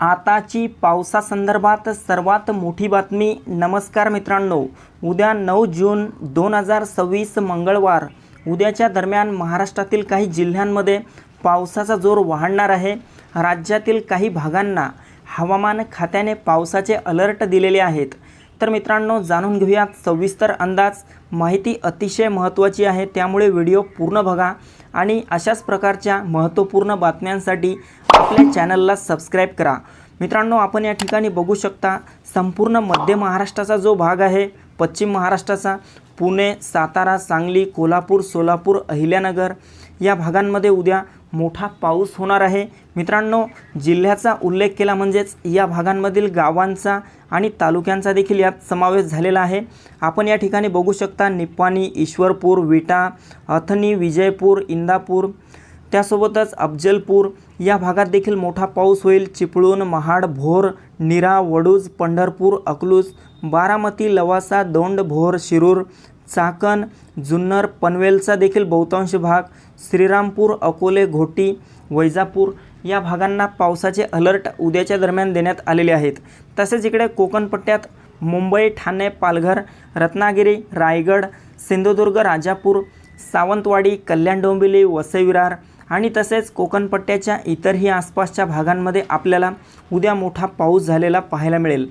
आताची पावसासंदर्भात सर्वात मोठी बातमी। नमस्कार मित्रांनो, उद्या 9 जून 2026 मंगळवार उद्याच्या दरम्यान महाराष्ट्रातील काही जिल्ह्यांमध्ये पावसाचा जोर वाढणार आहे। राज्यातील काही भागांना हवामान खात्याने पावसाचे अलर्ट दिलेले आहेत। तर मित्रांनो, जाणून घेऊयात सविस्तर अंदाज। माहिती अतिशय महत्त्वाची आहे, त्यामुळे व्हिडिओ पूर्ण बघा आणि अशाच प्रकारच्या महत्त्वपूर्ण बातम्यांसाठी आपल्या चॅनलला सबस्क्राइब करा। मित्रांनो, आपण या ठिकाणी बघू शकता संपूर्ण मध्य महाराष्ट्राचा जो भाग आहे, पश्चिम महाराष्ट्राचा पुणे, सातारा, सांगली, कोल्हापूर, सोलापूर, अहिल्यानगर या भागांमध्ये उद्या मोठा पाऊस होणार आहे। मित्रांनो, जिल्ह्याचा उल्लेख केला म्हणजेच या भागांमधील गावांचा आणि तालुक्यांचा देखील यात समावेश झालेला आहे। आपण या ठिकाणी बघू शकता निपाणी, ईश्वरपूर, विटा, अथणी, विजयपूर, इंदापूर, त्यासोबतच अफजलपूर या भागात देखील मोठा पाऊस होईल। चिपळूण, महाड, भोर, नीरा, वडूज, पंढरपूर, अकलूज, बारामती, लवासा, दौंड, भोर, शिरूर, चाकण, जुन्नर, पनवेलचा देखील बहुतांश भाग, श्रीरामपूर, अकोले, घोटी, वैजापूर या भागांना पावसाचे अलर्ट उद्याच्या दरम्यान देण्यात आलेले आहेत। तसेच इकडे कोकण पट्ट्यात मुंबई, ठाणे, पालघर, रत्नागिरी, रायगड, सिंधुदुर्ग, राजापूर, सावंतवाडी, कल्याण, डोंबिवली, वसई, विरार आणि तसेच कोकण पट्ट्याच्या इतरही आसपासच्या भागांमध्ये आपल्याला उद्या मोठा पाऊस झालेला पाहायला मिळेल।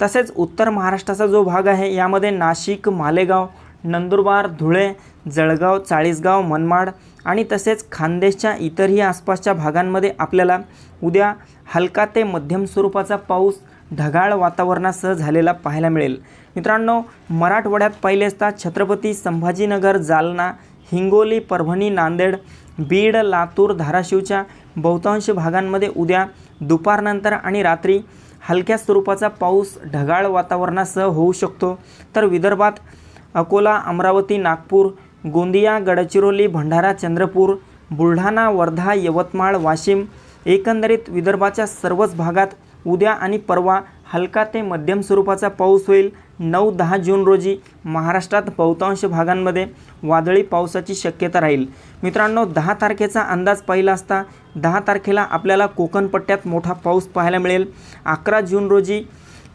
तसेच उत्तर महाराष्ट्राचा जो भाग आहे, यामध्ये नाशिक, मालेगाव, नंदुरबार, धुळे, जळगाव, चाळीसगाव, मनमाड आणि तसेच खानदेशच्या इतरही आसपासच्या भागांमध्ये आपल्याला उद्या हलका ते मध्यम स्वरूपाचा पाऊस ढगाळ वातावरणासह झालेला पाहायला मिळेल। मित्रांनो, मराठवाड्यात पाहिले असता छत्रपती संभाजीनगर, जालना, हिंगोली, परभणी, नांदेड, बीड, लातूर, धाराशिवच्या बहुतांश भागांमध्ये उद्या दुपारनंतर आणि रात्री हलक्या स्वरूपाचा पाऊस ढगाळ वातावरणासह होऊ शकतो। तर विदर्भात अकोला, अमरावती, नागपूर, गोंदिया, गडचिरोली, भंडारा, चंद्रपूर, बुलढाणा, वर्धा, यवतमाळ, वाशिम एकंदरीत विदर्भाच्या सर्वच भागात उद्या आणि परवा हलका ते मध्यम स्वरूपाचा पाऊस होईल। 9-10 जून रोजी महाराष्ट्रात बहुतांश भागांमध्ये वादळी पावसाची शक्यता राहील। मित्रांनो, 10 तारखेचा अंदाज पाहिला असता 10 तारखेला आपल्याला कोकण पट्ट्यात मोठा पाऊस पाहायला मिळेल। 11 जून रोजी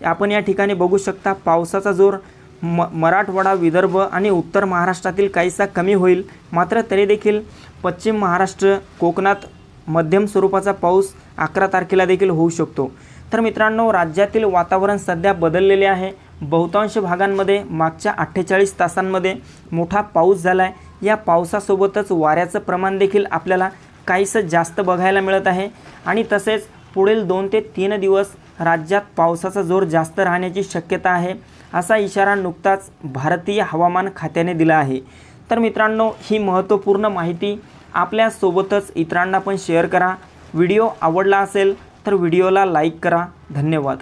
आपण या ठिकाणी बघू शकता पावसाचा जोर मराठवाडा, विदर्भ आणि उत्तर महाराष्ट्रातील काहीसा कमी होईल। मात्र तरी देखील पश्चिम महाराष्ट्र, कोकणात मध्यम स्वरूपाचा पाऊस 11 तारखेला देखील होऊ शकतो। तर मित्रांनो, राज्यातील वातावरण सध्या बदललेले आहे। बहुतांश भागांमध्ये मागच्या 48 तासांमध्ये मोठा पाऊस झाला आहे। या पावसासोबतच वाऱ्याचं प्रमाण देखील आपल्याला काहीसं जास्त बघायला मिळत आहे आणि तसेच पुढील 2 ते 3 दिवस राज्यात पावसाचा जोर जास्त राहण्याची शक्यता आहे, असा इशारा नुकताच भारतीय हवामान खात्याने दिला आहे। तर मित्रांनो, ही महत्त्वपूर्ण माहिती आपल्यासोबतच इतरांना पण शेअर करा। व्हिडिओ आवडला असेल तर व्हिडिओला लाईक करा। धन्यवाद।